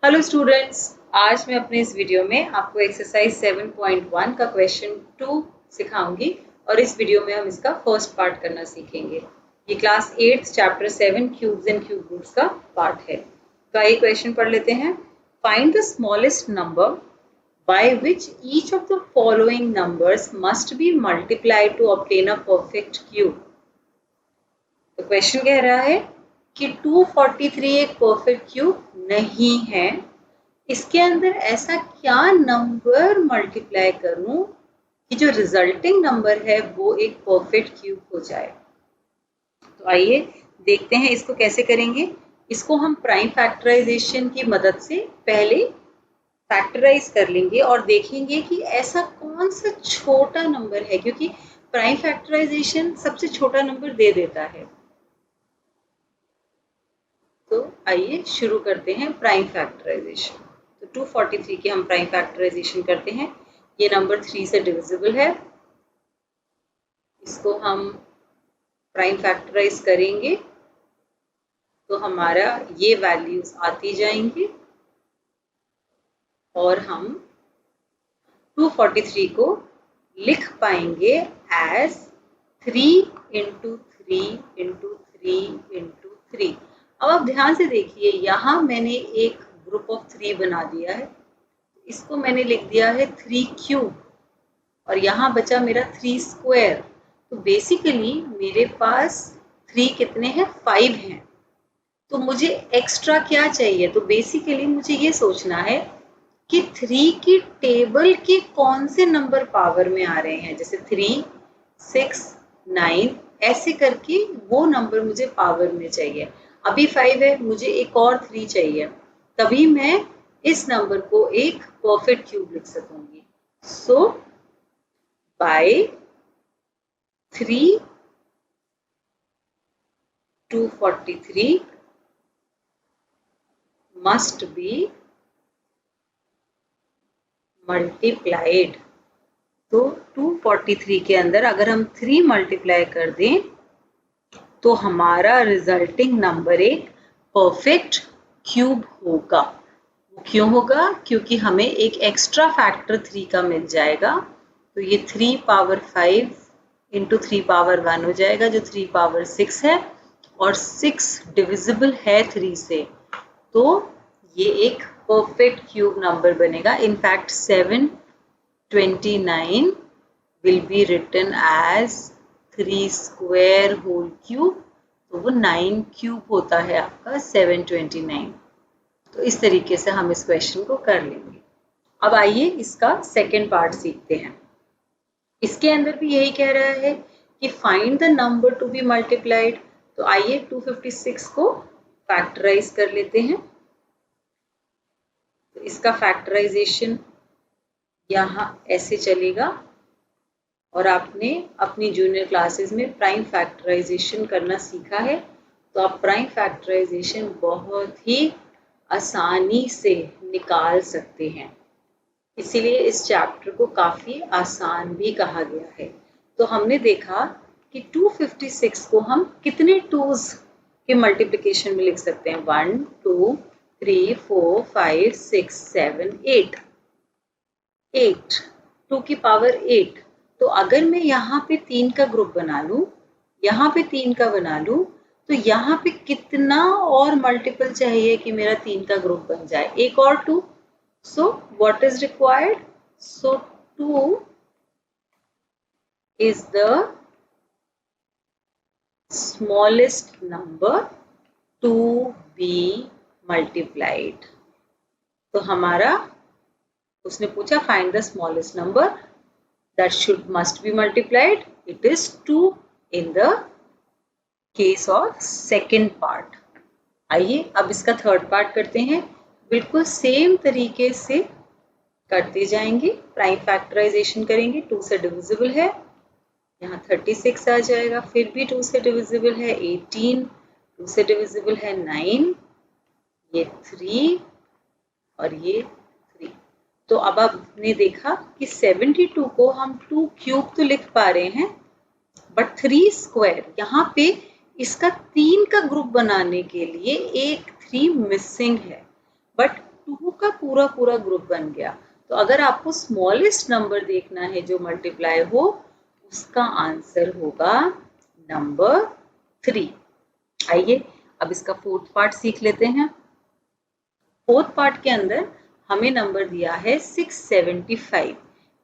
Hello students, आज मैं अपने इस वीडियो में आपको एक्सरसाइज 7.1 का क्वेश्चन 2 सिखाऊंगी और इस वीडियो में हम इसका फर्स्ट पार्ट करना सीखेंगे। ये class 8 chapter 7 cubes and cube roots का पार्ट है। तो आइए क्वेश्चन पढ़ लेते हैं। Find the smallest number by which each of the following numbers must be multiplied to obtain a perfect cube. तो क्वेश्चन कह रहा है कि 243 एक परफेक्ट क्यूब नहीं है। इसके अंदर ऐसा क्या नंबर मल्टीप्लाई करूं कि जो रिजल्टिंग नंबर है वो एक परफेक्ट क्यूब हो जाए। तो आइए देखते हैं इसको कैसे करेंगे। इसको हम प्राइम फैक्टराइजेशन की मदद से पहले फैक्टराइज कर लेंगे और देखेंगे कि ऐसा कौन सा छोटा नंबर है, क्योंकि प्राइम फैक्टराइजेशन सबसे छोटा नंबर दे देता है। तो आइए शुरू करते हैं प्राइम फैक्टराइजेशन। तो 243 के हम प्राइम फैक्टराइजेशन करते हैं। ये नंबर 3 से डिविजिबल है, इसको हम प्राइम फैक्टराइज करेंगे तो हमारा ये वैल्यूज आती जाएंगी और हम 243 को लिख पाएंगे एज 3 इंटू 3 इंटू 3 इंटू 3। अब आप ध्यान से देखिए, यहाँ मैंने एक ग्रुप ऑफ 3 बना दिया है, इसको मैंने लिख दिया है 3 क्यूब और यहाँ बचा मेरा 3 स्क्वायर। तो बेसिकली मेरे पास 3 कितने हैं, 5 हैं। तो मुझे एक्स्ट्रा क्या चाहिए, तो बेसिकली मुझे ये सोचना है कि 3 की टेबल के कौन से नंबर पावर में आ रहे हैं। जैसे 3, 6, 9 ऐसे करके वो नंबर मुझे पावर में चाहिए। अभी 5 है, मुझे एक और 3 चाहिए, तभी मैं इस नंबर को एक परफेक्ट क्यूब लिख सकूंगी। सो बाय 3 243 मस्ट बी मल्टीप्लाइड। तो 243 के अंदर अगर हम 3 मल्टीप्लाई कर दें तो हमारा रिजल्टिंग नंबर एक परफेक्ट क्यूब होगा। वो क्यों होगा, क्योंकि हमें एक एक्स्ट्रा फैक्टर 3 का मिल जाएगा। तो ये 3 पावर 5 इंटू 3 पावर 1 हो जाएगा, जो 3 पावर 6 है और 6 डिविजिबल है 3 से। तो ये एक परफेक्ट क्यूब नंबर बनेगा। In fact 729 will be written as 3 square whole cube। तो वो 9 क्यूब होता है आपका 729। तो इस तरीके से हम इस क्वेश्चन को कर लेंगे। अब आइए इसका सेकेंड पार्ट सीखते हैं। इसके अंदर भी यही कह रहा है कि find the number to be multiplied. तो आइए 256 को फैक्टराइज कर लेते हैं। तो इसका फैक्टराइजेशन यहाँ ऐसे चलेगा और आपने अपनी जूनियर क्लासेस में प्राइम फैक्टराइजेशन करना सीखा है। तो आप प्राइम फैक्टराइजेशन बहुत ही आसानी से निकाल सकते हैं, इसीलिए इस चैप्टर को काफ़ी आसान भी कहा गया है। तो हमने देखा कि 256 को हम कितने 2s के मल्टीप्लिकेशन में लिख सकते हैं। 1 2 3 4 5 6 7 8 8 2 की पावर 8। तो अगर मैं यहाँ पे 3 का ग्रुप बना लूँ, यहाँ पे 3 का बना लूँ, तो यहाँ पे कितना और मल्टीपल चाहिए कि मेरा 3 का ग्रुप बन जाए, एक और 2। So what is required, so 2 is the smallest number to be multiplied। तो हमारा उसने पूछा find the smallest number that must be multiplied, it is 2 in the case of second part। आइए अब इसका थर्ड पार्ट करते हैं। बिल्कुल सेम तरीके से करते जाएंगे, प्राइम फैक्टराइजेशन करेंगे। 2 से डिविजिबल है, यहाँ 36 आ जाएगा, फिर भी 2 से डिविजिबल है 18, 2 से डिविजिबल है 9, ये 3 और ये 3। तो अब आपने देखा कि 72 को हम 2 क्यूब तो लिख पा रहे हैं, बट 3 स्क्वायर, यहाँ पे इसका 3 का ग्रुप बनाने के लिए एक 3 मिसिंग है। बट 2 का पूरा पूरा ग्रुप बन गया। तो अगर आपको स्मॉलेस्ट नंबर देखना है जो मल्टीप्लाई हो, उसका आंसर होगा नंबर 3। आइए अब इसका फोर्थ पार्ट सीख लेते हैं। फोर्थ पार्ट के अंदर हमें नंबर दिया है 675।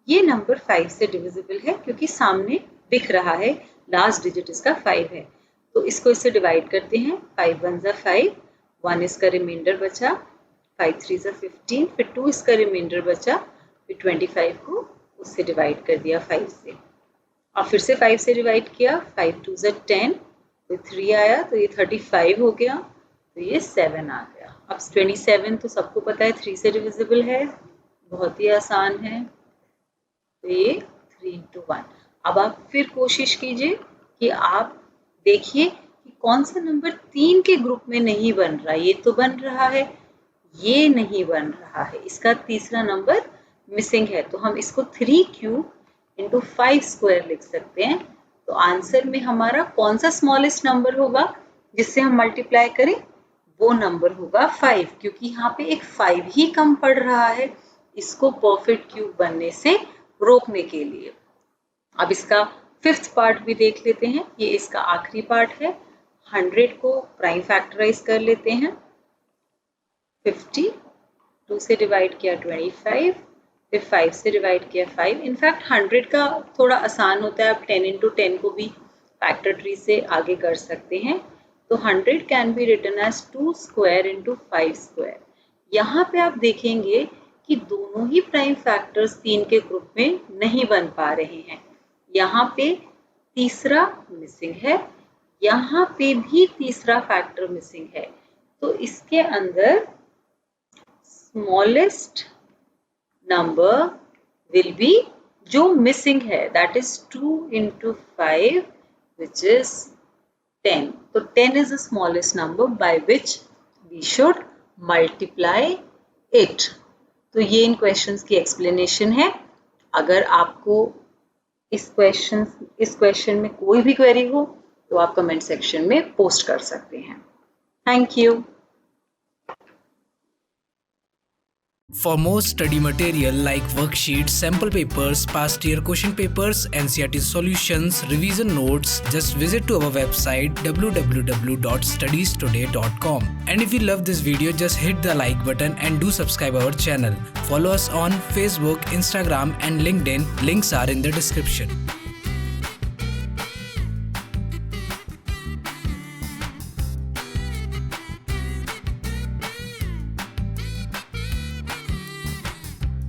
ये नंबर 5 से डिविजिबल है क्योंकि सामने दिख रहा है, लास्ट डिजिट इसका 5 है। तो इसको इससे डिवाइड करते हैं। 5 1 ज़ा 5, 1 इसका रिमाइंडर बचा, 5 3 ज़ा 15, फिर 2 इसका रिमाइंडर बचा, फिर 25 को उससे डिवाइड कर दिया 5 से, और फिर से 5 से डिवाइड किया, 5 2 ज़ा 10, फिर 3 आया तो ये 35 हो गया, तो ये 7 आ गया। अब 27 तो सबको पता है 3 से डिविजिबल है, बहुत ही आसान है। तो ये 3 into 1। अब आप फिर कोशिश कीजिए कि आप देखिए कि कौन सा नंबर 3 के ग्रुप में नहीं बन रहा। ये तो बन रहा है, ये नहीं बन रहा है, इसका तीसरा नंबर मिसिंग है। तो हम इसको 3 क्यूब into 5 स्क्वायर लिख सकते हैं। तो आंसर में हमारा कौन सा स्मॉलेस्ट नंबर होगा जिससे हम मल्टीप्लाई करें, वो नंबर होगा 5, क्योंकि यहाँ पे एक 5 ही कम पड़ रहा है इसको परफेक्ट क्यूब बनने से रोकने के लिए। अब इसका फिफ्थ पार्ट भी देख लेते हैं, ये इसका आखिरी पार्ट है। 100 को प्राइम फैक्टराइज कर लेते हैं। 50, 2 से डिवाइड किया 25, फिर 5 से डिवाइड किया 5। इनफैक्ट 100 का थोड़ा आसान होता है, आप 10 into 10 को भी फैक्टर ट्री से आगे कर सकते हैं। तो 100 can be written as 2 square into 5 स्क्वायर। यहाँ पे आप देखेंगे कि दोनों ही प्राइम फैक्टर्स 3 के ग्रुप में नहीं बन पा रहे हैं। यहाँ पे तीसरा मिसिंग है, यहाँ पे भी तीसरा फैक्टर मिसिंग है। तो इसके अंदर स्मॉलेस्ट नंबर विल बी जो मिसिंग है, that is 2 into 5 which is 10. तो 10 is the smallest number by which we should multiply it. तो ये इन क्वेश्चंस की एक्सप्लेनेशन है। अगर आपको इस क्वेश्चन में कोई भी क्वेरी हो तो आप कमेंट सेक्शन में पोस्ट कर सकते हैं। Thank you. For more study material like worksheets, sample papers, past year question papers, NCERT solutions, revision notes, just visit to our website www.studiestoday.com. And if you love this video, just hit the like button and do subscribe our channel. Follow us on Facebook, Instagram and LinkedIn. Links are in the description.